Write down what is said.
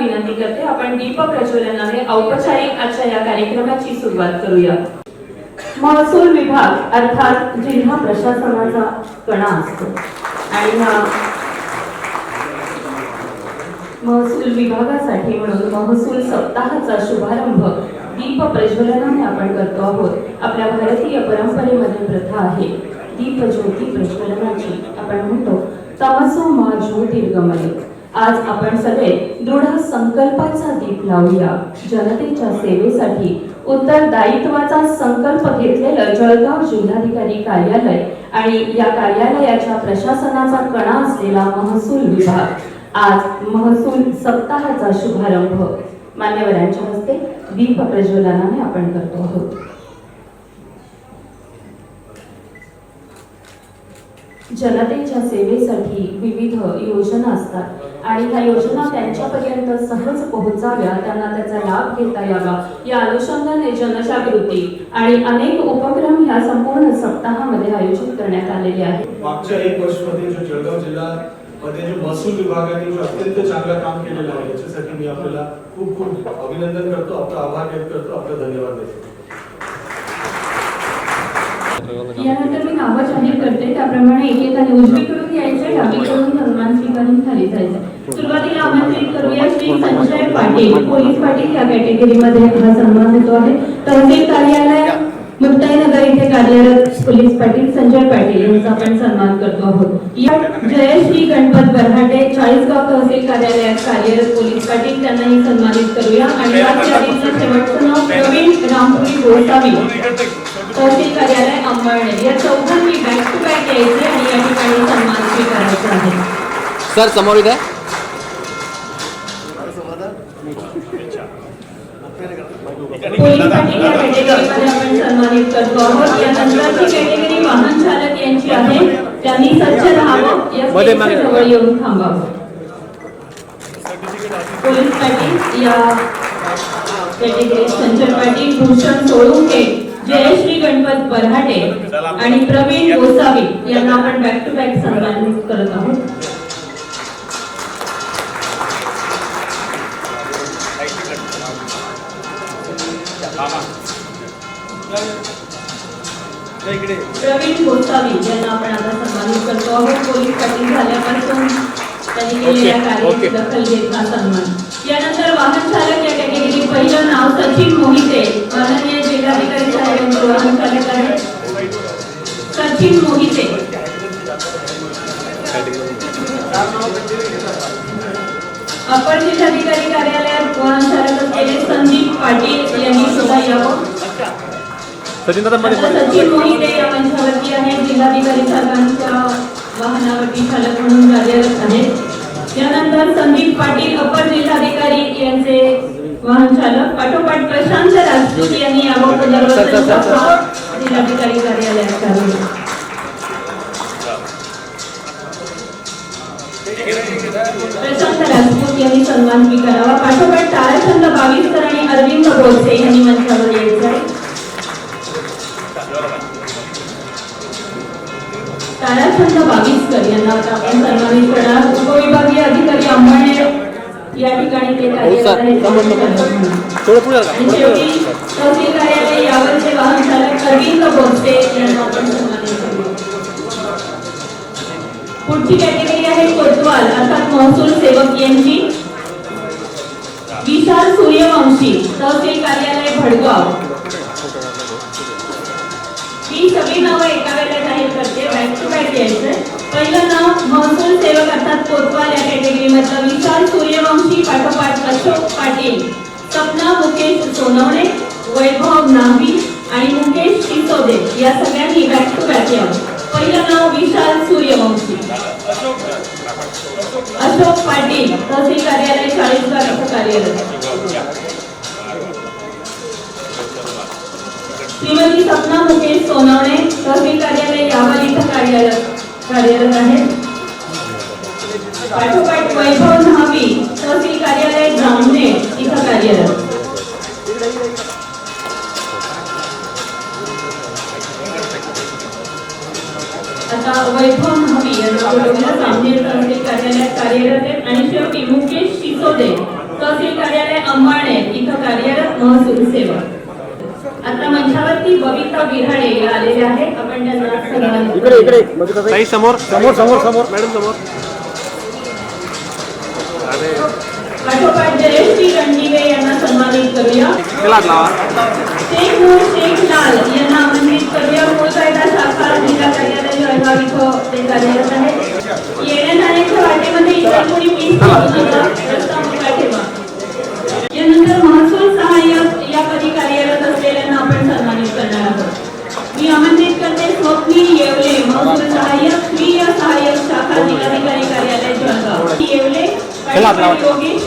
विनंती करते आपण दीप प्रज्वलनाने औपचारिक आजच्या या कार्यक्रमाची सुरुवात करूया। महसूल विभाग अर्थात जिल्हा प्रशासनाचा कणा असतो आणि महसूल विभागासाठी म्हणून महसूल सप्ताहाचा शुभारंभ दीप प्रज्वलनाने आपण करतो आहोत। आपल्या भारतीय परंपरेमध्ये प्रथा आहे दीप ज्योती प्रज्वलनाची। आपण म्हणतो तमसो मा ज्योतिर्गमय। आज आपण सगळे दृढ संकल्पाचा दीप लावूया। जनतेच्या सेवेसाठी उत्तरदायित्वाचा संकल्प घेतलेलं जळगाव जिल्हाधिकारी कार्यालय आणि या कार्यालयाच्या प्रशासनाचा कणा असलेला महसूल विभाग आज महसूल सप्ताहाचा शुभारंभ मान्यवरांच्या हस्ते दीप प्रज्वलनाने आपण करतो आहोत। जनतेच्या सेवेसाठी विविध योजना असतात आणि ह्या योजना त्यांच्यापर्यंत सहज पोहोचाव्या, त्यांना त्याचा लाभ घेता यावा या अनुषंगाने जनजागृती आणि अनेक उपक्रम ह्या संपूर्ण सप्ताहामध्ये आयोजित करण्यात आलेले आहेत। मागच्या 1 वर्षामध्ये जो जळगाव जिल्हा मध्ये जो महसूल विभागाने जो अत्यंत चांगलं काम केलेलं आहे याच्यासाठी मी आपल्याला खूप खूप अभिनंदन करतो, आपला आभार व्यक्त करतो, आपला धन्यवाद देतो। यानंतर मी नावं जाहीर करते त्याप्रमाणे एकेकाने उजवीकडून यायचे, डावीकडून सन्मान स्वीकारून खाली जायचं। सुरुवातीला आमंत्रित करूया श्री संजय पाटील, पोलीस पाटील या कॅटेगरीमध्ये हा सन्मान देतो आहे। तहसील कार्यालय मुक्ताईनगर इथे कार्यरत पोलीस पाटील संजय पाटील यांचा आपण सन्मान करतो आहोत। या जयश्री गणपत बरहाटे चाळीसगाव तहसील कार्यालयात कार्यरत पोलीस पाटील त्यांनाही सन्मानित करूया। आणि या यादीतलं शेवटचं नाव प्रवीण रामपुरी गोसावी तहसील कार्यालय अंबळनेर। या चौघांनी बॅक टू बॅक यायचे आणि या ठिकाणी सन्मान स्वीकारायचा आहे। सर समोर इथे पोलीस पाटील या कॅटेगरीमध्ये आपण सन्मानित करतो आहोत। यानंतरची कॅटेगरी वाहन चालक यांची आहे, त्यांनी सज्ज राहावं या स्टेजच्या जवळ येऊन थांबावं। पोलीस पाटील या कॅटेगरीत संजय पाटील, भूषण सोळुंके, जयश्री गणपत बरहाटे आणि प्रवीण गोसावी यांना आपण बॅक टू बॅक सन्मानित करत आहोत। प्रवीण गोसावी यांना आपण आता सन्मानित करतो आहोत। पोलीस पाटील झाल्यापासून त्यांनी केलेल्या कार्याची दखल घेत हा सन्मान। यानंतर वाहन चालक या कॅटेगरी पहिलं नाव सचिन मोहिते, माननीय जिल्हाधिकारी साहेबांचे वाहन चालक आहे सचिन मोहिते। अपर जिल्हाधिकारी कार्यालयात वाहन चालक असलेले संदीप पाटील यांनी सुद्धा यावं। सचिन मोहिते या मंचावरती आहे, जिल्हाधिकारी साहेबांच्या वाहनावरती चालक म्हणून कार्यरत आहेत। यानंतर संदीप पाटील अपर जिल्हाधिकारी यांचे वाहन चालक, पाठोपाठ प्रशांत राजपूत यांनी यावं जिल्हाधिकारी कार्यालयात कार्यरत। प्रशांत राजपूत यांनी सन्मान स्वीकारावा। पाठोपाठ ताराचंद बावीसकर आणि अरविंद बोलसे यांनी मंचावर यायचं आहे। ताराचंद बावीसकर यांना आता आपण सन्मानित करणार। उपविभागीय अधिकारी अंबळनेर या ठिकाणी ते कार्यरत आहेत। तहसील कार्यालय यावरचे वाहन चालक अरविंद बोलसे यांना आपण सन्मानित करू। पुढची कॅटेगरी आहे कोतवाल अर्थात महसूल सेवक यांची। विशाल सूर्यवंशी तहसील कार्यालय भडगाव। ही सगळी नावं एका वेळेला जाहीर करते, बॅक टू बॅक यायचंय। पहिलं नाव महसूल सेवक अर्थात कोतवाल या कॅटेगरीमधलं विशाल सूर्यवंशी, पाठोपाठ अशोक पाटील, सपना मुकेश सोनवणे, वैभव नावी आणि मुकेश सिसोदे या सगळ्यांनी बॅक टू बॅक यावं। पहिलं नाव विशाल सूर्यवंशी, अशोक पाटील तहसील कार्यालय चाळीसगाव इथं कार्यरत। श्रीमती सपना मुकेश सोनवणे तहसील कार्यालय यावल इथं कार्यरत आहेत। पाठोपाठ वैभव न्हावी तहसील कार्यालय जामनेर इथं कार्यरत। आता वैभव न्हावी यांना जामनेर तहसील कार्यालयात कार्यरत आहेत। आणि शेवटी मुकेश सिसोदे तहसील कार्यालय अंबाणे इथं कार्यरत महसूल सेवक. आता मंचावरती बबिता बिराडे या आलेल्या आहेत. आपण त्यांना सन्मानित इकडे करूया. इकडे ताई समोर समोर समोर समोर मॅडम समोर. अरे पाठोपाठ जयश्री रणदिवे यांना सन्मानित करूया. चला लावा. शेख नूर शेख लाल यांना आमंत्रित करूया. मूळ कायदा शाखा जिल्हा कार्यालय जळगाव इथं ते कार्यरत आहेत. येण्या जाण्याच्या वाटेमध्ये इतर कोणी मिस करू नका. रस्ता मोकळा ठेवा. यानंतर महसूल सहाय्यक या पदी कार्यरत असलेल्यांना आपण सन्मानित करणार आहोत. मी आमंत्रित करते स्वप्नील येवले, महसूल सहाय्यक, स्वीय सहाय्यक शाखा जिल्हाधिकारी कार्यालय जळगाव. येवले, योगेश